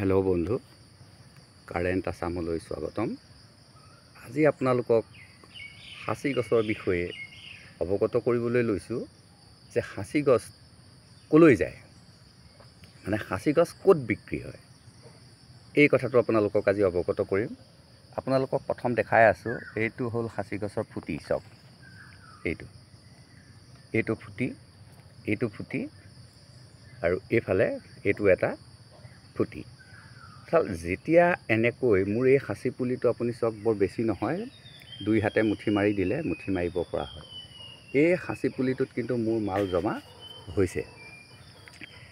Hello' বন্ধু, current আছামলৈ স্বাগতম। আজি আপোনালোকক সাঁচি গছৰ বিষয়ে অৱগত কৰিবলৈ লৈছোঁ যে সাঁচি গছ ক'লৈ যায়, মানে সাঁচি গছ ক'ত বিক্ৰী হয়, এই কথাটো আপোনালোকক আজি অৱগত কৰিম। আপোনালোকক প্ৰথম দেখাই আছোঁ, এইটো হ'ল সাঁচি গছৰ ফুটি। চাওক, এইটো ফুটি আৰু এইফালে এইটো এটা ফুটি। যেতিয়া এনেকৈ মোৰ এই সাঁচি পুলিটো আপুনি চাওক, বৰ বেছি নহয়, 2 হাতে মুঠি মাৰি দিলে মুঠি মাৰিব পৰা হয়। এই সাঁচি পুলিটোত কিন্তু মোৰ মাল জমা হৈছে।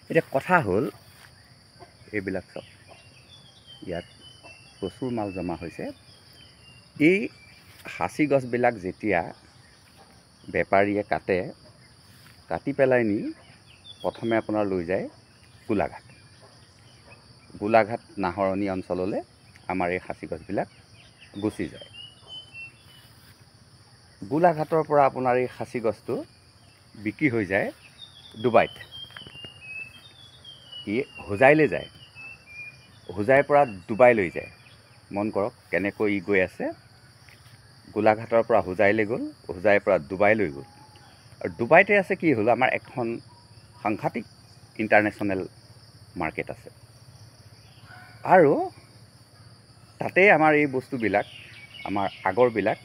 এতিয়া কথা হ'ল, এইবিলাক চাওক, ইয়াত প্ৰচুৰ মাল জমা হৈছে। এই সাঁচি গছবিলাক যেতিয়া বেপাৰীয়ে কাটি পেলাই নি প্ৰথমে আপোনাৰ লৈ যায় গোলাঘাট নাহৰণি অঞ্চললৈ আমাৰ এই সাঁচি গছবিলাক গুচি যায়। গোলাঘাটৰ পৰা আপোনাৰ এই সাঁচি গছটো বিক্ৰী হৈ যায় ডুবাইত। ই হোজাইলৈ যায়, হোজাইৰ পৰা ডুবাইলৈ যায়। মন কৰক কেনেকৈ ই গৈ আছে। গোলাঘাটৰ পৰা হোজাইলৈ গ'ল, হোজাইৰ পৰা ডুবাইলৈ গ'ল, আৰু ডুবাইতে আছে কি হ'ল, আমাৰ এখন সাংঘাতিক ইণ্টাৰনেশ্যনেল মাৰ্কেট আছে। আৰু তাতেই আমাৰ এই বস্তুবিলাক, আমাৰ আগৰবিলাক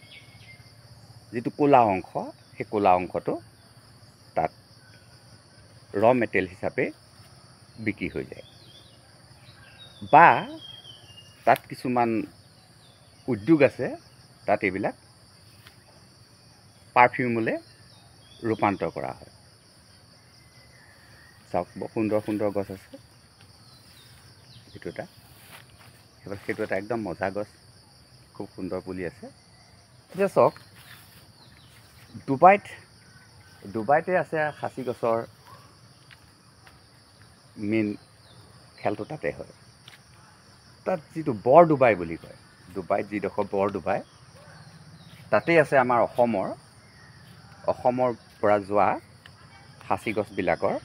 যিটো ক'লা অংশ, সেই ক'লা অংশটো তাত ৰ মেটেৰিয়েল হিচাপে বিক্ৰী হৈ যায়। বা তাত কিছুমান উদ্যোগ আছে, তাত এইবিলাক পাৰফিউমলৈ ৰূপান্তৰ কৰা হয়। চাওক, বৰ সুন্দৰ সুন্দৰ গছ আছে। সেইটো এটা একদম মজা গছ, খুব সুন্দৰ পুলি আছে। এতিয়া চাওক, ডুবাইতে আছে সাঁচি গছৰ মেইন খেলটো তাতে হয়। তাত যিটো বৰ ডুবাই বুলি কয়, ডুবাইত যিডোখৰ বৰ ডুবাই, তাতেই আছে আমাৰ অসমৰ পৰা যোৱা সাঁচি গছবিলাকৰ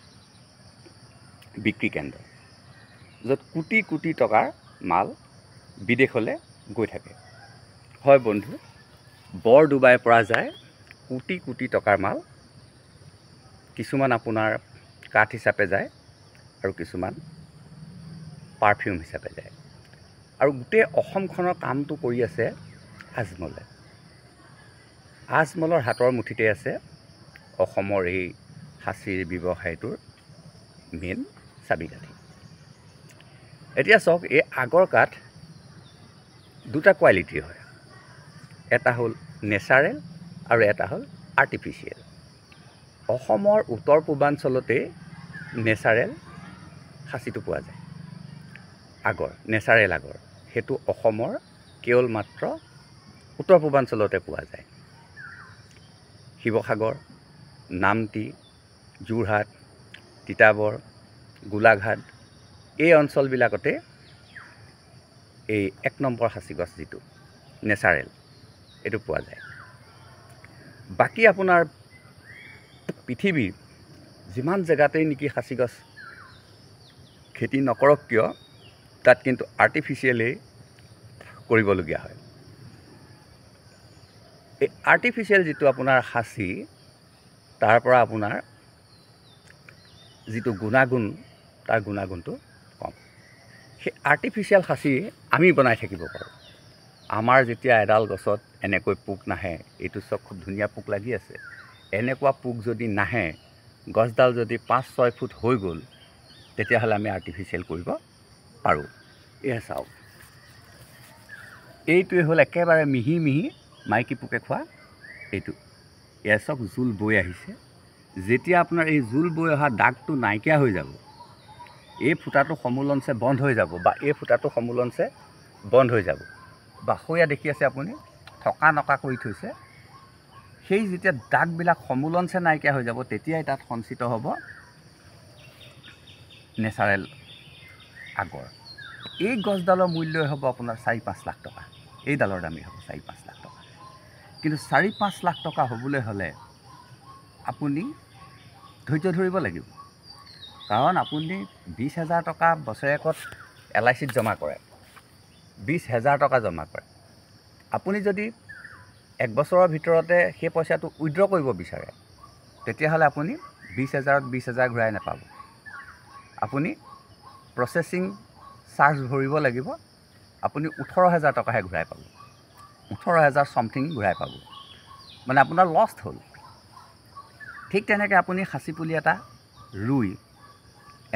বিক্ৰী কেন্দ্ৰ, য'ত কোটি কোটি টকাৰ মাল বিদেশলৈ গৈ থাকে। হয় বন্ধু, বৰ ডুবাইৰ পৰা যায় কোটি কোটি টকাৰ মাল। কিছুমান আপোনাৰ কাঠ হিচাপে যায় আৰু কিছুমান পাৰফিউম হিচাপে যায়। আৰু গোটেই অসমখনৰ কামটো কৰি আছে আজমলৰ হাতৰ মুঠিতে আছে অসমৰ এই সাঁচিৰ ব্যৱসায়টোৰ মেইন চাবিকাঠি। এতিয়া চাওক, এই আগৰ কাঠ দুটা কোৱালিটিৰ হয়, এটা হ'ল নেচাৰেল আৰু এটা হ'ল আৰ্টিফিচিয়েল। অসমৰ উত্তৰ পূৰ্বাঞ্চলতে নেচাৰেল সাঁচিটো পোৱা যায়। নেচাৰেল আগৰ সেইটো অসমৰ কেৱল মাত্ৰ উত্তৰ পূৰ্বাঞ্চলতে পোৱা যায়। শিৱসাগৰ, নামতি, যোৰহাট, তিতাবৰ, গোলাঘাট, এই অঞ্চলবিলাকতে এই 1 নম্বৰ সাঁচি গছ যিটো নেচাৰেল, এইটো পোৱা যায়। বাকী আপোনাৰ পৃথিৱীৰ যিমান জেগাতেই নেকি সাঁচি গছ খেতি নকৰক কিয়, তাত কিন্তু আৰ্টিফিচিয়েলেই কৰিবলগীয়া হয়। এই আৰ্টিফিচিয়েল যিটো আপোনাৰ সাঁচি, তাৰ পৰা আপোনাৰ যিটো গুণাগুণ, তাৰ গুণাগুণটো কম। সেই আৰ্টিফিচিয়েল সাঁচি আমি বনাই থাকিব পাৰোঁ। আমাৰ যেতিয়া এডাল গছত এনেকৈ পোক নাহে, এইটো চব খুব ধুনীয়া পোক লাগি আছে, এনেকুৱা পোক যদি নাহে, গছডাল যদি 5-6 ফুট হৈ গ'ল, তেতিয়াহ'লে আমি আৰ্টিফিচিয়েল কৰিব পাৰোঁ। এয়া চাওক, এইটোৱে হ'ল একেবাৰে মিহি মিহি মাইকী পোকে খোৱা এইটো। এয়া চাওক, জোল বৈ আহিছে। যেতিয়া আপোনাৰ এই জোল বৈ অহা দাগটো নাইকিয়া হৈ যাব, এই ফুটাটো সমূলঞ্চে বন্ধ হৈ যাব, বা সৈয়া দেখি আছে আপুনি থকা নকা কৰি থৈছে। সেই যেতিয়া দাগবিলাক সমূলঞ্চে নাইকিয়া হৈ যাব, তেতিয়াই তাত সঞ্চিত হ'ব নেচাৰেল আগৰ। এই গছডালৰ মূল্যই হ'ব আপোনাৰ 4-5 লাখ টকা। এইডালৰ দামেই হ'ব 4-5 লাখ টকা। কিন্তু 4-5 লাখ টকা হ'বলৈ হ'লে আপুনি ধৈৰ্য ধৰিব লাগিব। কাৰণ আপুনি 20,000 টকা বছৰেকত LICত জমা কৰে, 20,000 টকা জমা কৰে। আপুনি যদি 1 বছৰৰ ভিতৰতে সেই পইচাটো উইথড্ৰ কৰিব বিচাৰে, তেতিয়াহ'লে আপুনি 20,000ত 20,000 ঘূৰাই নাপাব। আপুনি প্ৰচেছিং চাৰ্জ ভৰিব লাগিব, আপুনি 18,000 টকাহে ঘূৰাই পাব, 18,000 চামথিং ঘূৰাই পাব, মানে আপোনাৰ লষ্ট হ'ল। ঠিক তেনেকৈ আপুনি সাঁচি পুলি এটা ৰুই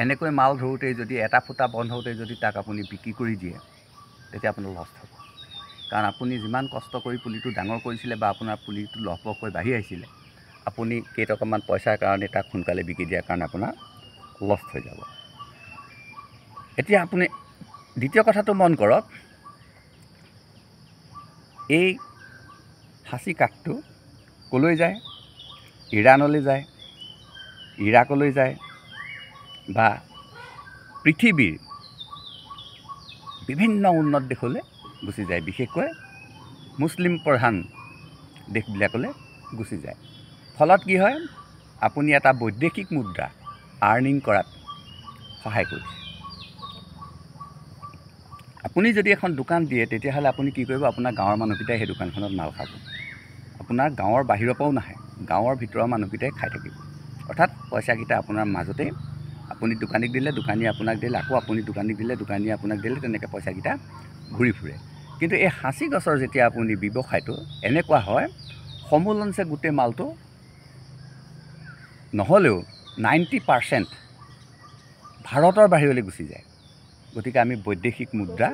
এনেকৈ মাল ধৰোঁতেই যদি এটা ফুটা বন্ধ হওঁতেই যদি তাক আপুনি বিক্ৰী কৰি দিয়ে, তেতিয়া আপোনাৰ লষ্ট হ'ব। কাৰণ আপুনি যিমান কষ্ট কৰি পুলিটো ডাঙৰ কৰিছিলে বা আপোনাৰ পুলিটো লহপহকৈ বাঢ়ি আহিছিলে, আপুনি কেইটকামান পইচাৰ কাৰণে তাক সোনকালে বিক্ৰী দিয়াৰ কাৰণে আপোনাৰ লষ্ট হৈ যাব। এতিয়া আপুনি দ্বিতীয় কথাটো মন কৰক, এই সাঁচি কাঠটো ক'লৈ যায়? ইৰাণলৈ যায়, ইৰাকলৈ যায় বা পৃথিৱীৰ বিভিন্ন উন্নত দেশলৈ গুচি যায়, বিশেষকৈ মুছলিম প্ৰধান দেশবিলাকলৈ গুচি যায়। ফলত কি হয়? আপুনি এটা বৈদেশিক মুদ্ৰা আৰ্নিং কৰাত সহায় কৰিছে। আপুনি যদি এখন দোকান দিয়ে, তেতিয়াহ'লে আপুনি কি কৰিব? আপোনাৰ গাঁৱৰ মানুহকেইটাই সেই দোকানখনত মাল খাব। আপোনাৰ গাঁৱৰ বাহিৰৰ পৰাও নাহে, গাঁৱৰ ভিতৰৰ মানুহকেইটাই খাই থাকিব। অৰ্থাৎ পইচাকেইটা আপোনাৰ মাজতে আপুনি দোকানীক দিলে, দোকানীয়ে আপোনাক দিলে, আকৌ আপুনি দোকানীক দিলে, দোকানীয়ে আপোনাক দিলে, তেনেকৈ পইচাকেইটা ঘূৰি ফুৰে। কিন্তু এই সাঁচি গছৰ যেতিয়া আপুনি ব্যৱসায়টো এনেকুৱা হয়, সমূলঞ্চে গোটেই মালটো নহ'লেও 90% ভাৰতৰ বাহিৰলৈ গুচি যায়। গতিকে আমি বৈদেশিক মুদ্ৰা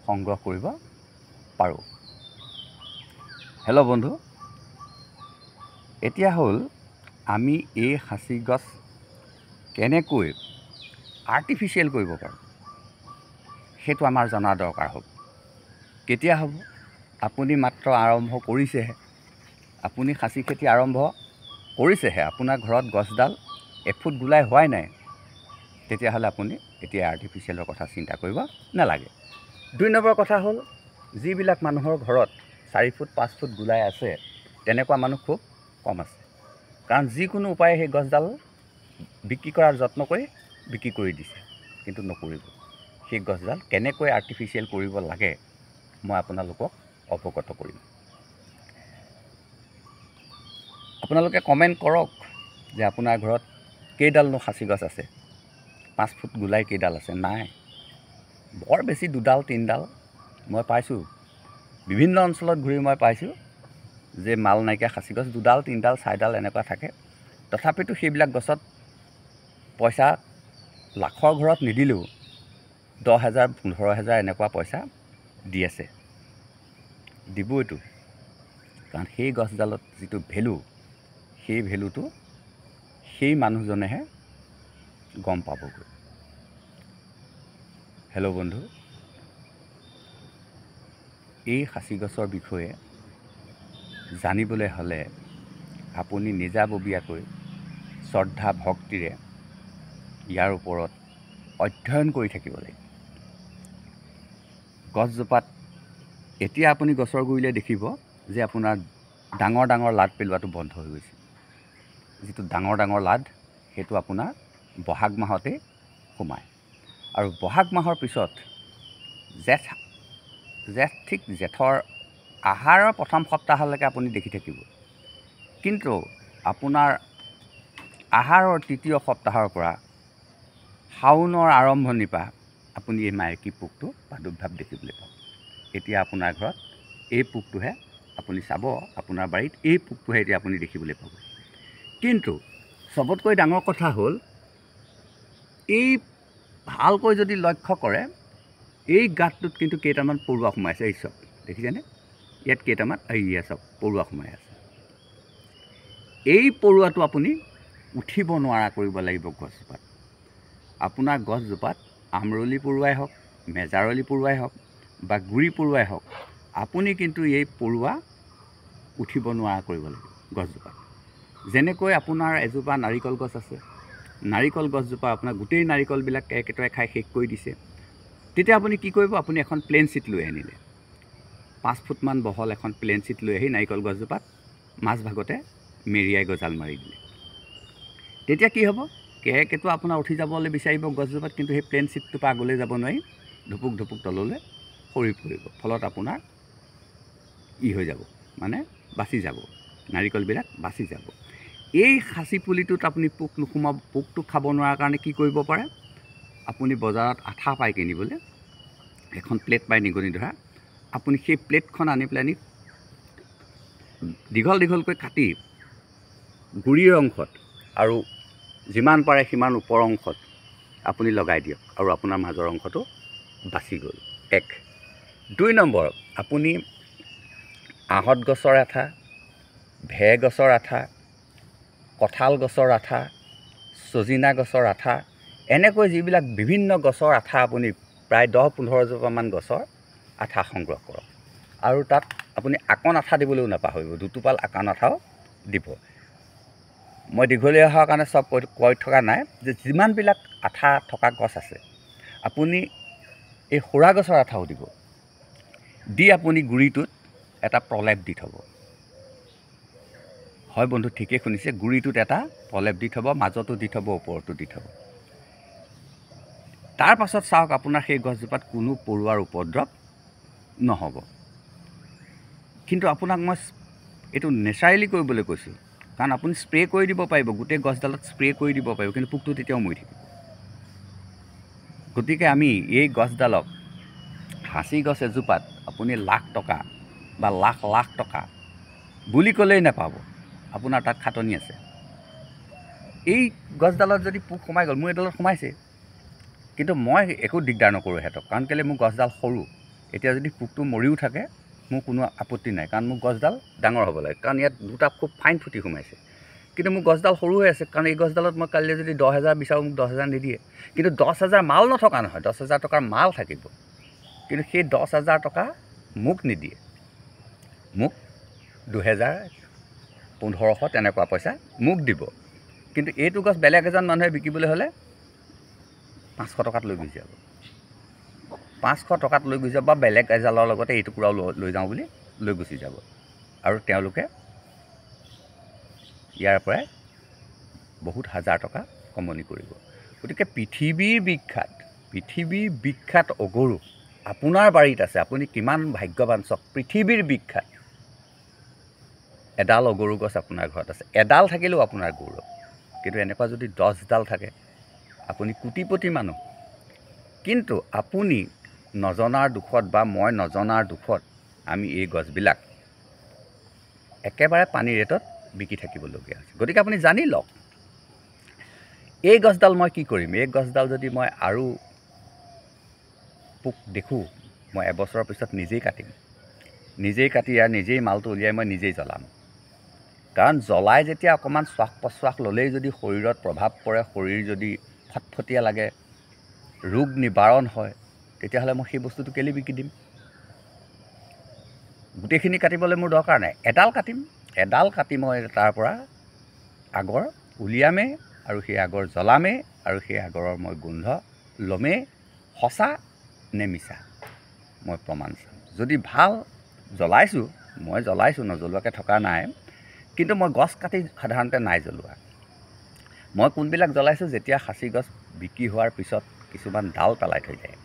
সংগ্ৰহ কৰিব পাৰোঁ। হেল্ল' বন্ধু, এতিয়া হ'ল আমি এই সাঁচি গছ কেনেকৈ আৰ্টিফিচিয়েল কৰিব পাৰোঁ, সেইটো আমাৰ জনা দৰকাৰ হ'ব। কেতিয়া হ'ব? আপুনি মাত্ৰ আৰম্ভ কৰিছেহে, আপুনি সাঁচি খেতি আৰম্ভ কৰিছেহে, আপোনাৰ ঘৰত গছডাল এফুট গোলাই হোৱাই নাই, তেতিয়াহ'লে আপুনি এতিয়া আৰ্টিফিচিয়েলৰ কথা চিন্তা কৰিব নালাগে। 2 নম্বৰ কথা হ'ল, যিবিলাক মানুহৰ ঘৰত 4 ফুট 5 ফুট গোলাই আছে, তেনেকুৱা মানুহ খুব কম আছে। কাৰণ যিকোনো উপায়ে সেই গছডাল বিক্ৰী কৰাৰ যত্ন কৰি বিক্ৰী কৰি দিছে, কিন্তু নকৰিব। সেই গছডাল কেনেকৈ আৰ্টিফিচিয়েল কৰিব লাগে, মই আপোনালোকক অৱগত কৰিম। আপোনালোকে কমেণ্ট কৰক যে আপোনাৰ ঘৰত কেইডালনো সাঁচি গছ আছে, 5 ফুট গোলাই কেইডাল আছে? নাই, বৰ বেছি 2ডাল 3ডাল মই পাইছোঁ। বিভিন্ন অঞ্চলত ঘূৰি মই পাইছোঁ যে মাল নাইকিয়া সাঁচি গছ 2ডাল 3ডাল 4ডাল এনেকুৱা থাকে। তথাপিতো সেইবিলাক গছত পইচা লাখৰ ঘৰত নিদিলেও 10,000 15,000 এনেকুৱা পইচা দি আছে, দিবইতো। কাৰণ সেই গছডালত যিটো ভেলু, সেই ভেলুটো সেই মানুহজনেহে গম পাবগৈ। হেল্ল' বন্ধু, এই সাঁচি গছৰ বিষয়ে জানিবলৈ হ'লে আপুনি নিজাববীয়াকৈ শ্ৰদ্ধা ভক্তিৰে ইয়াৰ ওপৰত অধ্যয়ন কৰি থাকিব লাগিব। গছজোপাত এতিয়া আপুনি গছৰ গুৰিলে দেখিব যে আপোনাৰ ডাঙৰ ডাঙৰ লাড পেলোৱাটো বন্ধ হৈ গৈছে। যিটো ডাঙৰ ডাঙৰ লাড, সেইটো আপোনাৰ বহাগ মাহতেই সোমায়। আৰু বহাগ মাহৰ পিছত ঠিক জেঠৰ আহাৰৰ প্ৰথম সপ্তাহলৈকে আপুনি দেখি থাকিব। কিন্তু আপোনাৰ আহাৰৰ 3য় সপ্তাহৰ পৰা শাওনৰ আৰম্ভণিৰ পৰা আপুনি এই মাইকী পোকটো প্ৰাদুৰ্ভাৱ দেখিবলৈ পাব। এতিয়া আপোনাৰ ঘৰত এই পোকটোহে আপুনি চাব, আপোনাৰ বাৰীত এই পোকটোহে এতিয়া আপুনি দেখিবলৈ পাব। কিন্তু চবতকৈ ডাঙৰ কথা হ'ল, এই ভালকৈ যদি লক্ষ্য কৰে, এই গাঁতটোত কিন্তু কেইটামান পৰুৱা সোমাইছে। এই চব দেখিছেনে? ইয়াত কেইটামান চব পৰুৱা সোমাই আছে। এই পৰুৱাটো আপুনি উঠিব নোৱাৰা কৰিব লাগিব গছজোপাত। আপোনাৰ গছজোপাত আমৰলি পৰুৱাই হওক, মেজাৰলি পৰুৱাই হওক বা গুৰি পৰুৱাই হওক, আপুনি কিন্তু এই পৰুৱা উঠিব নোৱাৰা কৰিব লাগিব গছজোপাত। যেনেকৈ আপোনাৰ এজোপা নাৰিকল গছ আছে, নাৰিকল গছজোপা আপোনাৰ গোটেই নাৰিকলবিলাক কেৰ্কেটুৱাই খাই শেষ কৰি দিছে, তেতিয়া আপুনি কি কৰিব? আপুনি এখন প্লেন চিট লৈ আনিলে, 5 ফুটমান বহল এখন প্লেন চিট লৈ আহি নাৰিকল গছজোপাত মাজভাগতে মেৰিয়াই গজাল মাৰি দিলে। তেতিয়া কি হ'ব? কেৰ্কেটুৱা আপোনাৰ উঠি যাবলৈ বিচাৰিব গছজোপাত, কিন্তু সেই প্লেন চিটটোৰ পৰা আগলৈ যাব নোৱাৰি ধুপুক ধুপুক তললৈ সৰি পৰিব, ফলত আপোনাৰ হৈ যাব, মানে বাচি যাব, নাৰিকলবিলাক বাচি যাব। এই সাঁচি পুলিটোত আপুনি পোক নোসোমাব, পোকটো খাব নোৱাৰাৰ কাৰণে কি কৰিব পাৰে, আপুনি বজাৰত আঠা পাই কিনিবলৈ, এখন প্লেট পাই নিগনি ধৰা, আপুনি সেই প্লেটখন আনি পেলাই দীঘল দীঘলকৈ কাটি গুৰিৰ অংশত আৰু যিমান পাৰে সিমান ওপৰ অংশত আপুনি লগাই দিয়ক, আৰু আপোনাৰ মাজৰ অংশটো বাচি গ'ল। 1 2 নম্বৰ, আপুনি আহঁত গছৰ আঠা, ভে গছৰ আঠা, কঁঠাল গছৰ আঠা, ছজিনা গছৰ আঠা, এনেকৈ যিবিলাক বিভিন্ন গছৰ আঠা আপুনি প্ৰায় 10-15 জোপামান গছৰ আঠা সংগ্ৰহ কৰক, আৰু তাত আপুনি আকণ আঠা দিবলৈও নাপাহৰিব, 2 টোপাল আকণ আঠাও দিব। মই দীঘলীয়া হোৱাৰ কাৰণে চব কৈ থকা নাই, যে যিমানবিলাক আঠা থকা গছ আছে আপুনি এই সৌৰা গছৰ আঠাও দিব, দি আপুনি গুৰিটোত এটা প্ৰলেপ দি থ'ব। হয় বন্ধু, ঠিকেই শুনিছে, গুৰিটোত এটা প্ৰলেপ দি থ'ব, মাজতো দি থ'ব, ওপৰতো দি থ'ব। তাৰ পাছত চাওক আপোনাৰ সেই গছজোপাত কোনো পৰুৱাৰ উপদ্ৰৱ নহ'ব। কিন্তু আপোনাক মই এইটো নেচাৰেলি কৰিবলৈ কৈছোঁ, কাৰণ আপুনি স্প্ৰে কৰি দিব পাৰিব, গোটেই গছডালত স্প্ৰে কৰি দিব পাৰিব, কিন্তু পোকটো তেতিয়াও মৰি থাকিব। গতিকে আমি এই গছডালক, সাঁচি গছ এজোপাত আপুনি লাখ টকা বা লাখ লাখ টকা বুলি ক'লেই নাপাব, আপোনাৰ তাত খাটনি আছে। এই গছডালত যদি পোক সোমাই গ'ল, মোৰ এইডালত সোমাইছে, কিন্তু মই একো দিগদাৰ নকৰোঁ সিহঁতক, কাৰণ কেলৈ মোৰ গছডাল সৰু, এতিয়া যদি পোকটো মৰিও থাকে মোৰ কোনো আপত্তি নাই, কাৰণ মোৰ গছডাল ডাঙৰ হ'ব লাগে, কাৰণ ইয়াত দুটা খুব ফাইন ফুটি সোমাইছে। কিন্তু মোৰ গছডাল সৰু হৈ আছে, কাৰণ এই গছডালত মই কালিলৈ যদি 10,000 বিচাৰোঁ, মোক 10,000 নিদিয়ে। কিন্তু 10,000 মাল নথকা নহয়, 10,000 টকাৰ মাল থাকিব, কিন্তু সেই 10,000 টকা মোক নিদিয়ে, মোক 2,000 1,500 তেনেকুৱা পইচা মোক দিব। কিন্তু এইটো গছ বেলেগ এজন মানুহে বিকিবলৈ হ'লে 500 টকাত লৈ গুচি যাব, 500 টকাত লৈ গুচি যাব, বা বেলেগ এজালৰ লগতে এই টুকুৰাও লৈ যাওঁ বুলি লৈ গুচি যাব, আৰু তেওঁলোকে ইয়াৰ পৰাই বহুত হাজাৰ টকা কমনি কৰিব। গতিকে পৃথিৱীৰ বিখ্যাত অগৰু আপোনাৰ বাৰীত আছে, আপুনি কিমান ভাগ্যৱান চাওক, পৃথিৱীৰ বিখ্যাত এডাল অগৰু গছ আপোনাৰ ঘৰত আছে, এডাল থাকিলেও আপোনাৰ গৌৰৱ। কিন্তু এনেকুৱা যদি 10ডাল থাকে, আপুনি কোটিপতি মানুহ। কিন্তু আপুনি নজনাৰ দুখত বা মই নজনাৰ দুখত আমি এই গছবিলাক একেবাৰে পানী ৰেটত বিকি থাকিবলগীয়া হৈছে। গতিকে আপুনি জানি লওক, এই গছডাল মই কি কৰিম, এই গছডাল যদি মই আৰু পোক দেখোঁ, মই এবছৰৰ পিছত নিজেই কাটিম, নিজেই কাটি ইয়াৰ নিজেই মালটো উলিয়াই মই নিজেই জ্বলাম। কাৰণ জ্বলাই যেতিয়া অকণমান শ্বাস প্ৰশ্বাস ল'লেই যদি শৰীৰত প্ৰভাৱ পৰে, শৰীৰ যদি ফটফটীয়া লাগে, ৰোগ নিবাৰণ হয়, তেতিয়াহ'লে মই সেই বস্তুটো কেলৈ বিকি দিম। গোটেইখিনি কাটিবলৈ মোৰ দৰকাৰ নাই, এডাল কাটিম, এডাল কাটি মই তাৰ পৰা আগৰ উলিয়ামেই, আৰু সেই আগৰ জ্বলামেই, আৰু সেই আগৰৰ মই গোন্ধ ল'মেই। সঁচা নে মিছা মই প্ৰমাণ চাম। যদি ভাল জ্বলাইছোঁ, মই জ্বলাইছোঁ, নজ্বলোৱাকৈ থকা নাই, কিন্তু মই গছ কাটি সাধাৰণতে নাই জ্বলোৱা। মই কোনবিলাক জ্বলাইছোঁ, যেতিয়া সাঁচি গছ বিক্ৰী হোৱাৰ পিছত কিছুমান ডাল পেলাই থৈ যায়,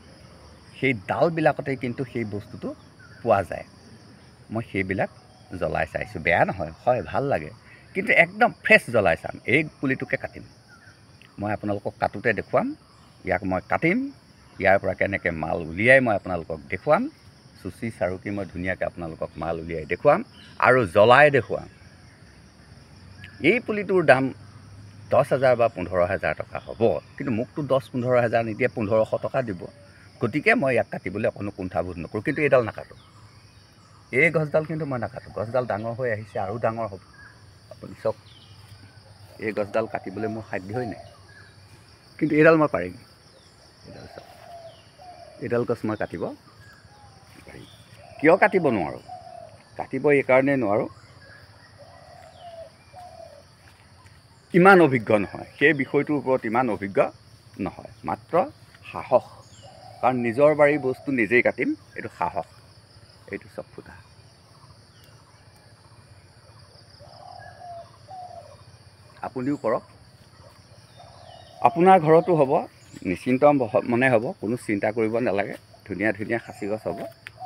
সেই ডালবিলাকতেই কিন্তু সেই বস্তুটো পোৱা যায়, মই সেইবিলাক জ্বলাই চাইছোঁ। বেয়া নহয়, হয় ভাল লাগে, কিন্তু একদম ফ্ৰেছ জ্বলাই চাম। এই পুলিটোকে কাটিম, মই আপোনালোকক কাটোতে দেখুৱাম, ইয়াক মই কাটিম, ইয়াৰ পৰা কেনেকৈ মাল উলিয়াই মই আপোনালোকক দেখুৱাম, চুচি চাৰুকি মই ধুনীয়াকৈ আপোনালোকক মাল উলিয়াই দেখুৱাম, আৰু জ্বলাই দেখুৱাম। এই পুলিটোৰ দাম 10,000 বা 15,000 টকা হ'ব, কিন্তু মোকতো 10-15,000 নিদিয়ে, 1,500 টকা দিব। গতিকে মই ইয়াক কাটিবলৈ অকণো কুণ্ঠাবোধ নকৰোঁ, কিন্তু এইডাল নাকাটোঁ। এই গছডাল কিন্তু মই নাকাটোঁ, গছডাল ডাঙৰ হৈ আহিছে, আৰু ডাঙৰ হ'ব। আপুনি চাওক, এই গছডাল কাটিবলৈ মোৰ সাধ্যই নাই, কিন্তু এইডাল মই পাৰিম। এইডাল চাওক, এইডাল গছ মই কাটিব পাৰিম। কিয় কাটিব নোৱাৰোঁ, কাটিব এইকাৰণেই নোৱাৰোঁ, ইমান অভিজ্ঞ নহয়, সেই বিষয়টোৰ ওপৰত ইমান অভিজ্ঞ নহয়, মাত্ৰ সাহস। কাৰণ নিজৰ বাৰীৰ বস্তু নিজেই কাটিম, এইটো সাহস। এইটো চব ফুটা। আপুনিও কৰক, আপোনাৰ ঘৰতো হ'ব, নিশ্চিন্ত মনে হ'ব, কোনো চিন্তা কৰিব নালাগে। ধুনীয়া ধুনীয়া খাচী গছ হ'ব।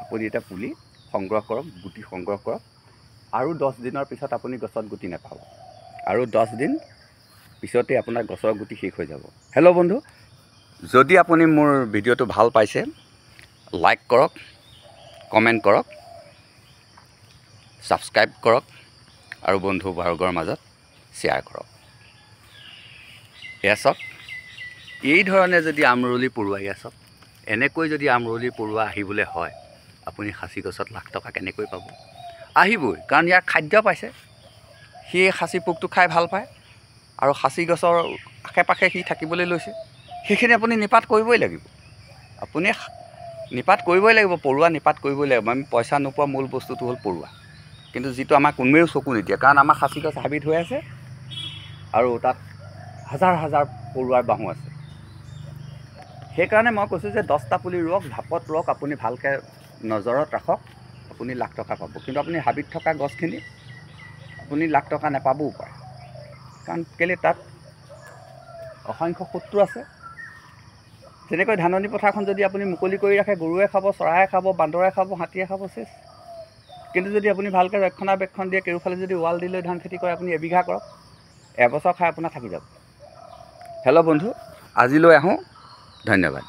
আপুনি এটা পুলি সংগ্ৰহ কৰক, গুটি সংগ্ৰহ কৰক, আৰু 10 দিনৰ পিছত আপুনি গছত গুটি নাপাব, আৰু 10 দিন পিছতে আপোনাৰ গছৰ গুটি শেষ হৈ যাব। হেল্ল' বন্ধু, যদি আপুনি মোৰ ভিডিঅ'টো ভাল পাইছে, লাইক কৰক, কমেণ্ট কৰক, ছাবস্ক্ৰাইব কৰক, আৰু বন্ধু বৰ্গৰ মাজত শ্বেয়াৰ কৰক। এয়া চাওক, এই ধৰণে যদি আমৰলি পৰুৱা, এয়া চাওক, এনেকৈ যদি আমৰলি পৰুৱা আহিবলৈ হয়, আপুনি খাচী গছত লাখ টকা কেনেকৈ পাব? আহিবই, কাৰণ ইয়াৰ খাদ্য পাইছে, সি খাচী পোকটো খাই ভাল পায়, আৰু খাচী গছৰ আশে পাশে সি থাকিবলৈ লৈছে। সেইখিনি আপুনি নিপাত কৰিবই লাগিব, আপুনি নিপাত কৰিবই লাগিব, পৰুৱা নিপাত কৰিবই লাগিব। আমি পইচা নোপোৱা মূল বস্তুটো হ'ল পৰুৱা, কিন্তু যিটো আমাৰ কোনোৱেও চকু নিদিয়ে, কাৰণ আমাৰ খাচী গছ হাবিত হৈ আছে, আৰু তাত হাজাৰ হাজাৰ পৰুৱাৰ বাহু আছে। সেইকাৰণে মই কৈছোঁ যে 10টা পুলি ৰুৱক, ঢাপত ৰুৱক, আপুনি ভালকৈ নজৰত ৰাখক, আপুনি লাখ টকা পাব। কিন্তু আপুনি হাবিত থকা গছখিনি আপুনি লাখ টকা নাপাবও পাৰে, কাৰণ কেলৈ তাত অসংখ্য শত্ৰু আছে। যেনেকৈ ধাননি পথাৰখন যদি আপুনি মুকলি কৰি ৰাখে, গৰুৱে খাব, চৰায়ে খাব, বান্দৰে খাব, হাতীয়ে খাব, চেচ। কিন্তু যদি আপুনি ভালকৈ ৰক্ষণাবেক্ষণ দিয়ে, কেউফালে যদি ৱাল দি লৈ ধান খেতি কৰে, আপুনি এবিঘা কৰক, এবছৰ খাই আপোনাৰ থাকি যাব। হেল্ল' বন্ধু, আজিলৈ আহোঁ, ধন্যবাদ।